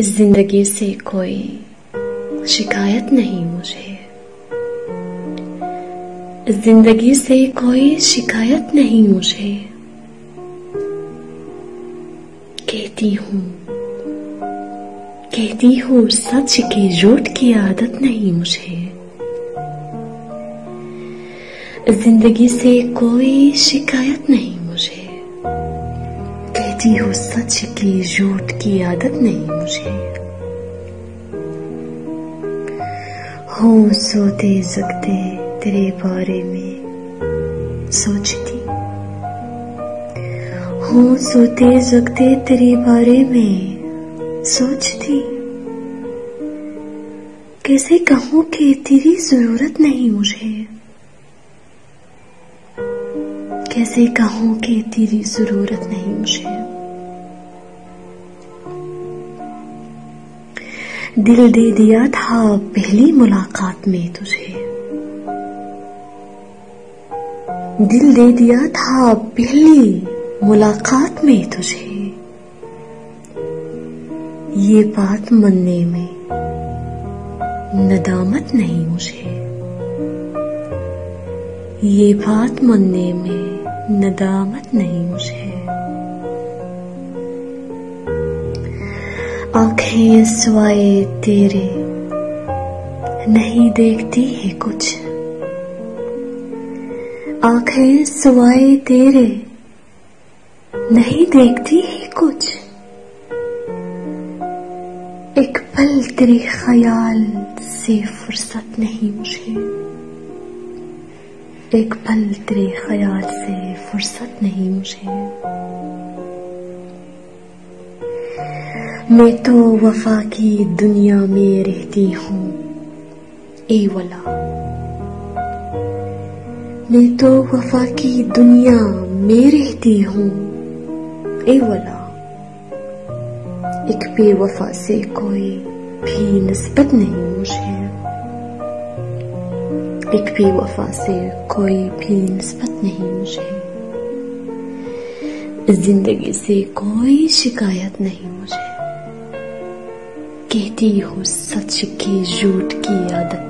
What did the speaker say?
इस जिंदगी से कोई शिकायत नहीं मुझे, इस जिंदगी से कोई शिकायत नहीं मुझे। कहती हूँ सच की झूठ की आदत नहीं मुझे। इस जिंदगी से कोई शिकायत नहीं मुझे। कहती हूँ सच की झूठ की आदत नहीं मुझे। हूँ सोते जगते तेरे बारे में सोचती, हूँ सोते जगते तेरे बारे में सोचती। कैसे कहूँ कि तेरी जरूरत नहीं मुझे, कैसे कहूँ कि तेरी जरूरत नहीं मुझे। दिल दे दिया था पहली मुलाकात में तुझे, दिल दे दिया था पहली मुलाकात में तुझे। ये बात मानने में नदामत नहीं मुझे, ये बात मानने में नदामत नहीं मुझे। आंखें सिवाय तेरे नहीं देखती है कुछ, आंखें सिवाय तेरे नहीं देखती है कुछ। एक पल तेरे ख्याल से फुर्सत नहीं मुझे, एक पल तेरे ख्याल से फुर्सत नहीं मुझे। मैं तो वफा की दुनिया में रहती हूँ ए वला, मैं तो वफा की दुनिया में रहती हूँ ए वला। एक बेवफा से कोई भी निस्बत नहीं मुझे, एक बेवफा से कोई भी निस्बत नहीं मुझे। इस जिंदगी से कोई शिकायत नहीं मुझे। कहती हूँ सच की झूठ की आदत